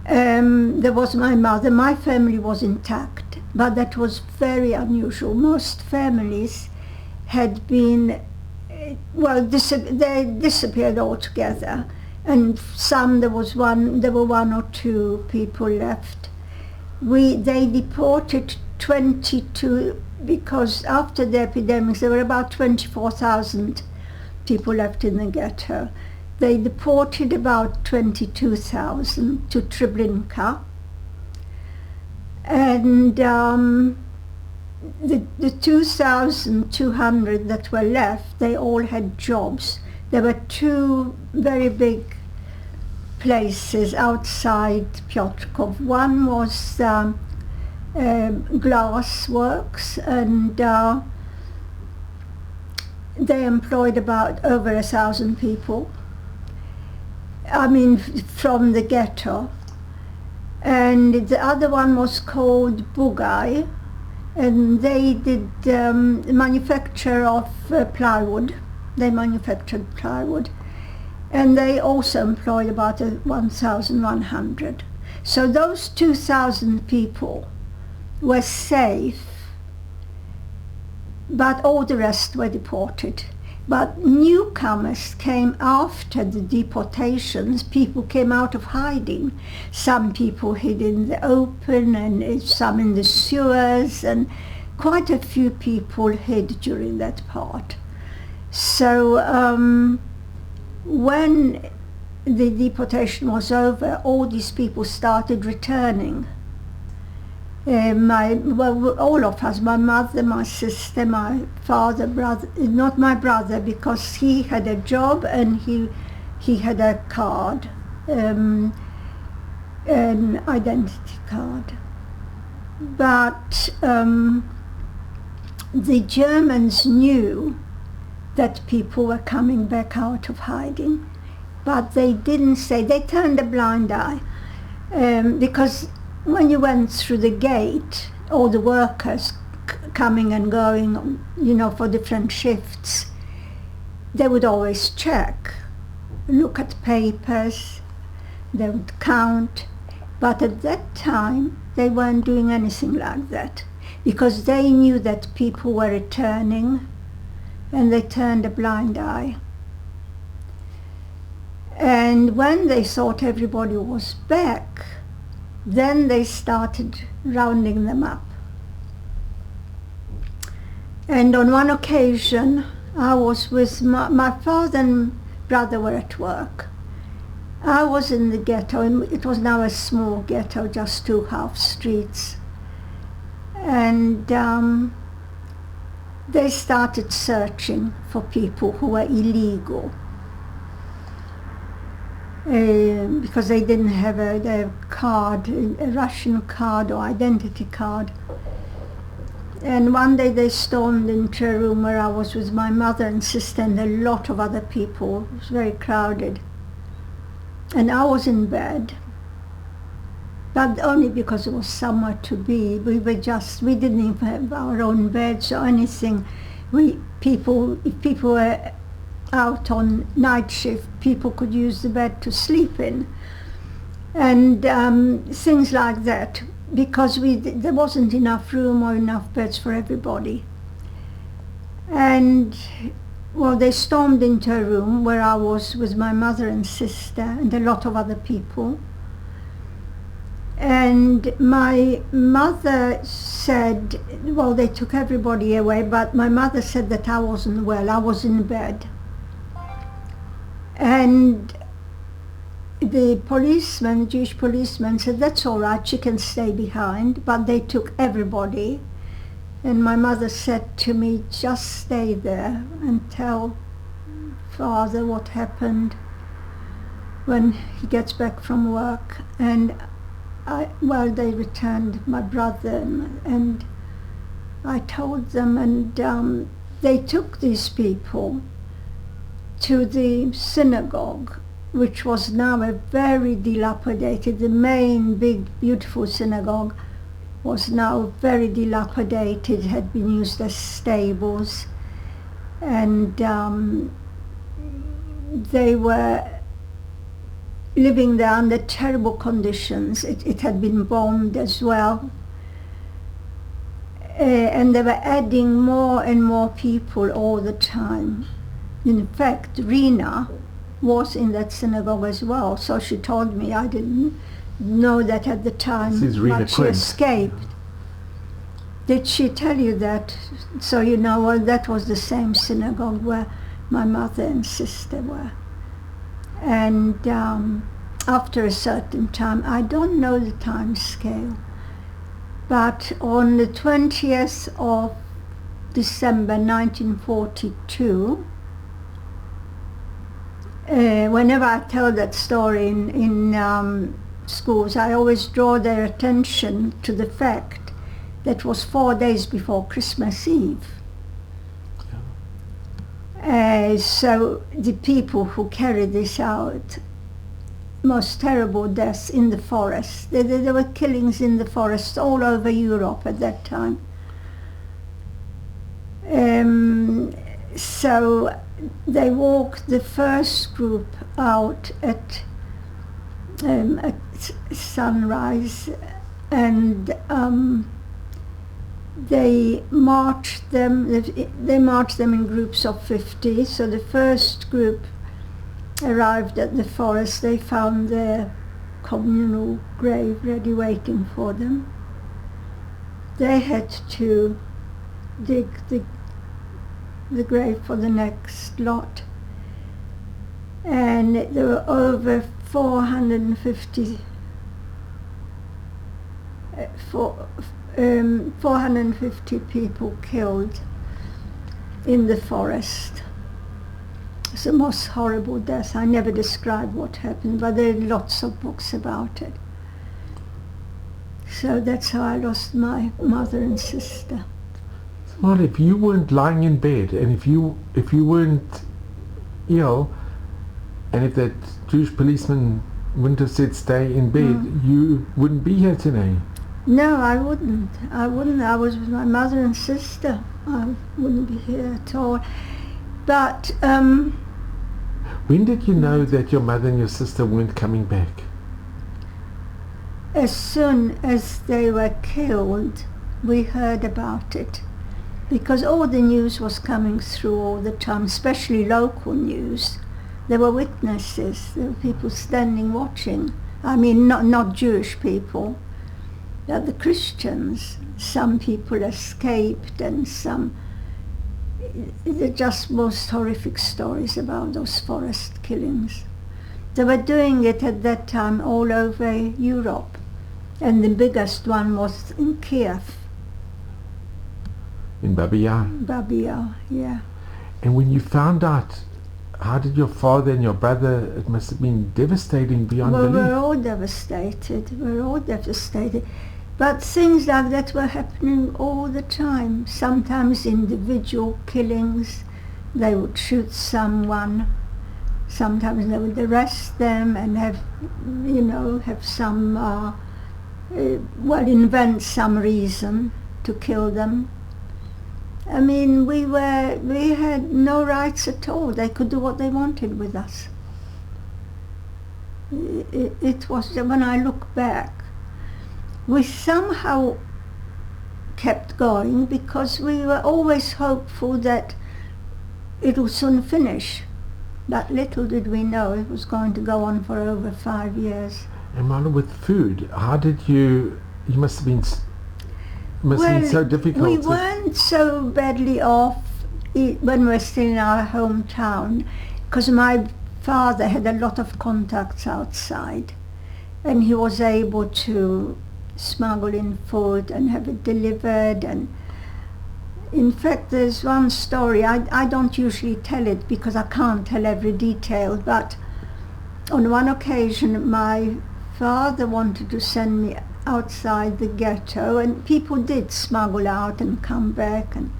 There was my mother. My family was intact, but that was very unusual. Most families had been, they disappeared altogether, and there were one or two people left. They deported 22, because after the epidemics there were about 24,000 people left in the ghetto. They deported about 22,000 to Treblinka, and the 2,200 that were left, they all had jobs. There were two very big places outside Piotrków. One was glass works, and they employed about over 1,000 people. I mean, from the ghetto. And the other one was called Bugaj, and they did manufacture of plywood. They manufactured plywood, and they also employed about 1,100. So those 2,000 people were safe, but all the rest were deported. But newcomers came after the deportations. People came out of hiding. Some people hid in the open, and some in the sewers, and quite a few people hid during that part. So when the deportation was over, all these people started returning. All of us, my mother, my sister, my father, brother, not my brother, because he had a job and he had a card, an identity card. But the Germans knew that people were coming back out of hiding, but they didn't say. They turned a blind eye, because when you went through the gate, all the workers coming and going, for different shifts, they would always check, look at papers, they would count. But at that time, they weren't doing anything like that, because they knew that people were returning, and they turned a blind eye. And when they thought everybody was back, then they started rounding them up. And on one occasion, I was with my father and brother were at work. I was in the ghetto, and it was now a small ghetto, just 2 half streets. And they started searching for people who were illegal. Because they didn't have a card, a Russian card or identity card. And one day they stormed into a room where I was with my mother and sister and a lot of other people. It was very crowded. And I was in bed, but only because it was somewhere to be. We didn't even have our own beds or anything. If people were out on night shift, people could use the bed to sleep in, and things like that, because there wasn't enough room or enough beds for everybody. And they stormed into a room where I was with my mother and sister and a lot of other people. And my mother said, they took everybody away, but my mother said that I wasn't well, I was in bed. And the Jewish policeman said, that's all right, she can stay behind, but they took everybody. And my mother said to me, just stay there and tell Father what happened when he gets back from work. And they returned, my brother, and I told them, and they took these people to the synagogue, which was now a very dilapidated, the main big beautiful synagogue was now very dilapidated, had been used as stables, and they were living there under terrible conditions. It had been bombed as well. And they were adding more and more people all the time. In fact, Rina was in that synagogue as well, so she told me. I didn't know that at the time, but she escaped. Did she tell you that? So you know, well, that was the same synagogue where my mother and sister were. And after a certain time, I don't know the time scale, but on the 20th of December 1942, whenever I tell that story in schools, I always draw their attention to the fact that was 4 days before Christmas Eve. So the people who carried this out, most terrible deaths in the forest. There were killings in the forest all over Europe at that time. So they walked the first group out at sunrise, and they marched them in groups of 50. So the first group arrived at the forest. They found their communal grave ready waiting for them. They had to dig the grave for the next lot, and there were over 450 people killed in the forest. It's the most horrible death. I never describe what happened, but there are lots of books about it. So that's how I lost my mother and sister. Well, if you weren't lying in bed, and if you weren't ill, and if that Jewish policeman wouldn't have said stay in bed, you wouldn't be here today. No, I wouldn't. I was with my mother and sister. I wouldn't be here at all. But when did you know that your mother and your sister weren't coming back? As soon as they were killed, we heard about it, because all the news was coming through all the time, especially local news. There were witnesses. There were people standing watching. I mean, not Jewish people. The Christians. Some people escaped, and some. They're just most horrific stories about those forest killings. They were doing it at that time all over Europe, and the biggest one was in Kiev. In Babi Yar? Babi Yar, yeah. And when you found out, how did your father and your brother, it must have been devastating beyond belief. We're all devastated. But things like that were happening all the time. Sometimes individual killings, they would shoot someone. Sometimes they would arrest them and have some, invent some reason to kill them. I mean, we had no rights at all. They could do what they wanted with us. It was, when I look back, we somehow kept going because we were always hopeful that it would soon finish. But little did we know it was going to go on for over 5 years. And Marla, with food, how did you must have been so difficult. We weren't so badly off when we were still in our hometown, because my father had a lot of contacts outside, and he was able to smuggle in food and have it delivered. And in fact, there's one story, I don't usually tell it because I can't tell every detail, but on one occasion my father wanted to send me outside the ghetto, and people did smuggle out and come back, and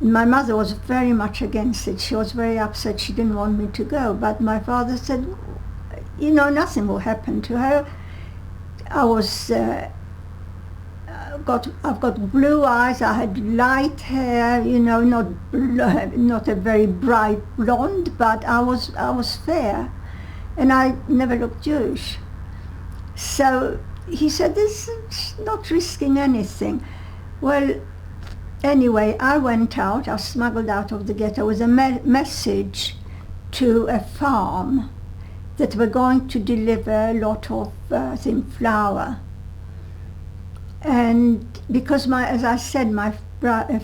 my mother was very much against it. She was very upset. She didn't want me to go, but my father said, nothing will happen to her. I've got blue eyes, I had light hair, not a very bright blonde, but I was fair. and I never looked Jewish. So he said, this is not risking anything. Well, anyway, I went out, I smuggled out of the ghetto with a message to a farm that were going to deliver a lot of, I think, flour. And because, as I said, my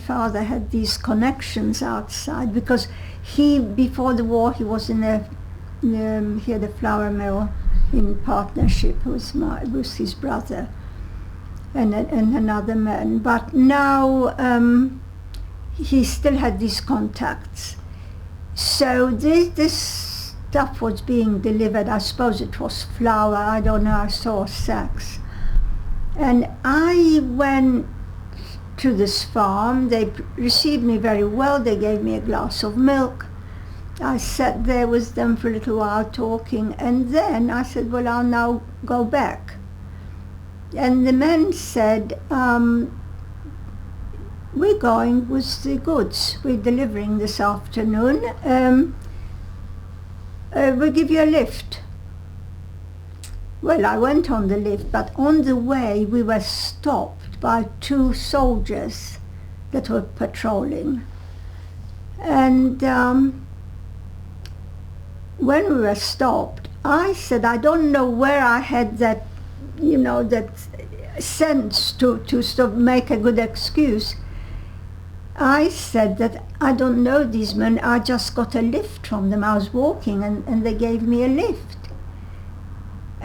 father had these connections outside, because before the war, he was he had a flour mill in partnership with his brother and another man. But now he still had these contacts. So this stuff was being delivered. I suppose it was flour, I don't know, I saw sacks. And I went to this farm. They received me very well. They gave me a glass of milk. I sat there with them for a little while talking, and then I said, well, I'll now go back. And the men said, we're going with the goods. We're delivering this afternoon. We'll give you a lift. Well, I went on the lift, but on the way we were stopped by 2 soldiers that were patrolling. And when we were stopped, I said, I don't know where I had that, that sense to sort of make a good excuse. I said that I don't know these men, I just got a lift from them. I was walking and they gave me a lift.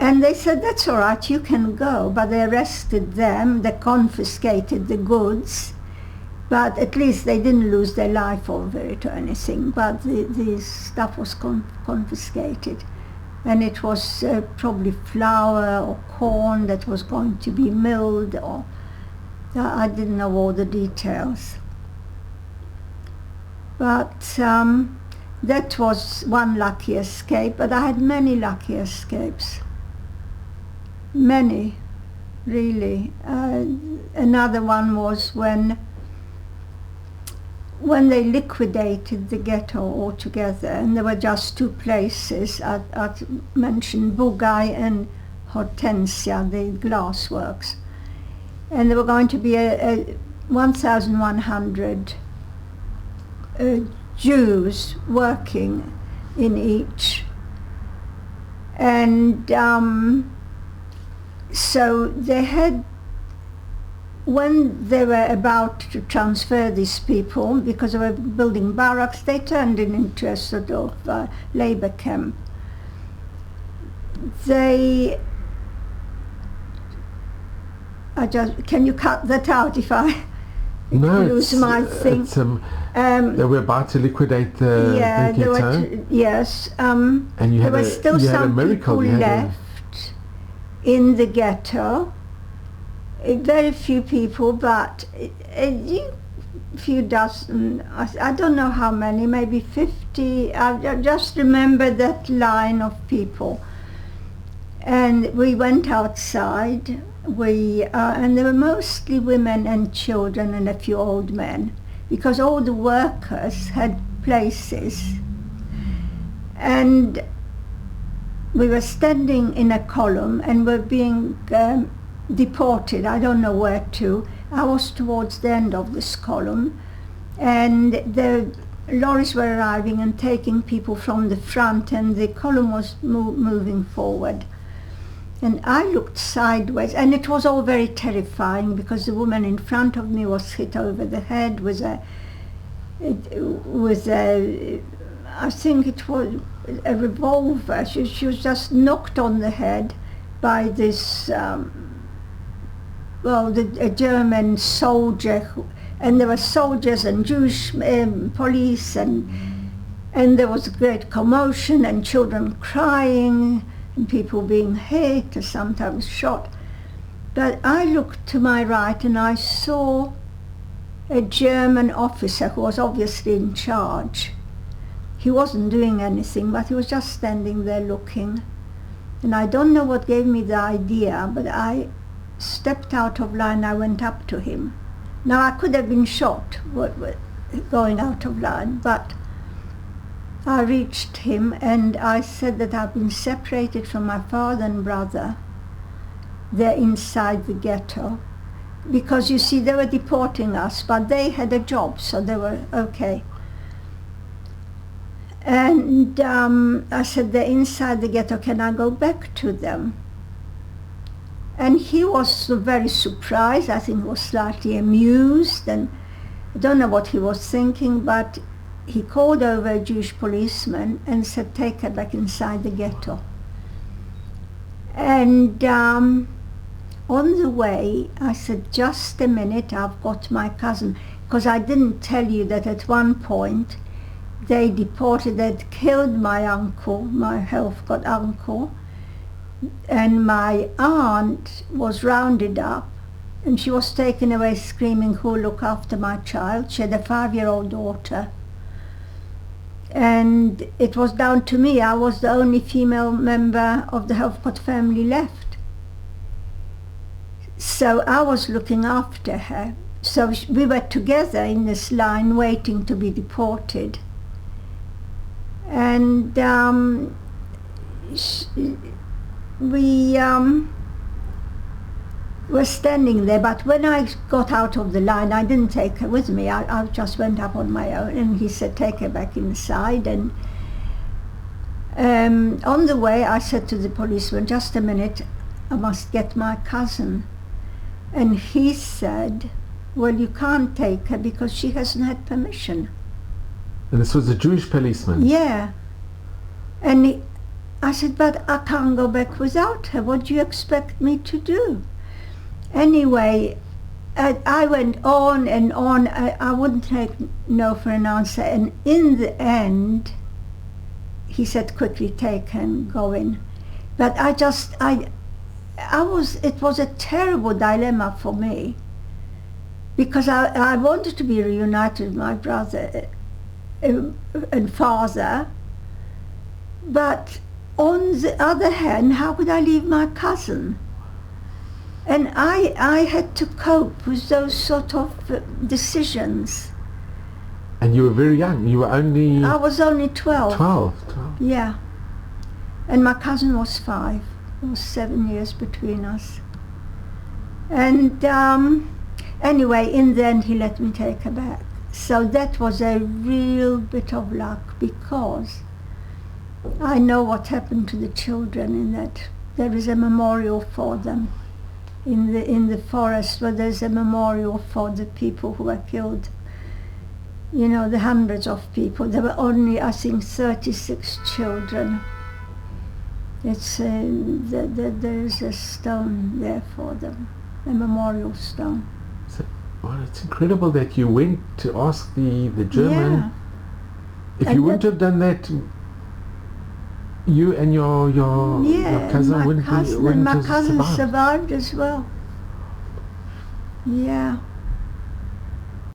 And they said, that's all right, you can go. But they arrested them, they confiscated the goods, but at least they didn't lose their life over it or anything. But the stuff was confiscated. And it was probably flour or corn that was going to be milled, or I didn't know all the details. But that was one lucky escape, but I had many lucky escapes. Many, really. Another one was when they liquidated the ghetto altogether, and there were just 2 places. I mentioned Bugaj and Hortensia, the glass works. And there were going to be 1,100 Jews working in each. And so they had, when they were about to transfer these people, because they were building barracks, they turned it into a sort of labor camp. Can you cut that out if I lose my thing? They were about to liquidate the ghetto. Yes. And there were still some people left in the ghetto. Very few people, but a few dozen. I don't know how many, maybe 50. I just remember that line of people. And we went outside. And there were mostly women and children and a few old men, because all the workers had places. And we were standing in a column and were being deported, I don't know where to. I was towards the end of this column, and the lorries were arriving and taking people from the front, and the column was moving forward. And I looked sideways, and it was all very terrifying, because the woman in front of me was hit over the head with I think it was a revolver. She was just knocked on the head by this, a German soldier, and there were soldiers and Jewish police, and there was a great commotion and children crying and people being hit or sometimes shot. But I looked to my right and I saw a German officer who was obviously in charge. He wasn't doing anything, but he was just standing there looking. And I don't know what gave me the idea, but I stepped out of line. I went up to him. Now I could have been shot going out of line, but I reached him and I said that I've been separated from my father and brother. They're inside the ghetto. Because you see, they were deporting us, but they had a job, so they were okay. And I said, they're inside the ghetto, can I go back to them? And he was very surprised, I think he was slightly amused, and I don't know what he was thinking, but he called over a Jewish policeman and said, take her back inside the ghetto. And on the way, I said, just a minute, I've got my cousin. Because I didn't tell you that at one point they they'd killed my uncle, my Helfgott uncle, and my aunt was rounded up and she was taken away screaming, who'll look after my child? She had a 5-year-old daughter. And it was down to me. I was the only female member of the Helfgott family left. So I was looking after her. So we were together in this line waiting to be deported. And we were standing there, but when I got out of the line, I didn't take her with me. I just went up on my own, and he said, take her back inside. And on the way, I said to the policeman, just a minute, I must get my cousin. And he said, well, you can't take her because she hasn't had permission. And this was a Jewish policeman? Yeah. And I said, but I can't go back without her. What do you expect me to do? Anyway, I went on and on. I wouldn't take no for an answer. And in the end, he said, quickly take her and go in. But it was a terrible dilemma for me, because I wanted to be reunited with my brother and father, but on the other hand, how could I leave my cousin? And I had to cope with those sort of decisions. And you were very young. You were only... I was only 12. 12. Yeah. And my cousin was 5. There was 7 years between us. And anyway, in the end, he let me take her back. So that was a real bit of luck, because I know what happened to the children, in that there is a memorial for them in the forest, where there's a memorial for the people who were killed. You know, the hundreds of people. There were only, I think, 36 children. It's there's a stone there for them, a memorial stone. So, well, it's incredible that you went to ask the German. Yeah. If you wouldn't have done that, you and your cousin wouldn't my cousin survived as well. Yeah.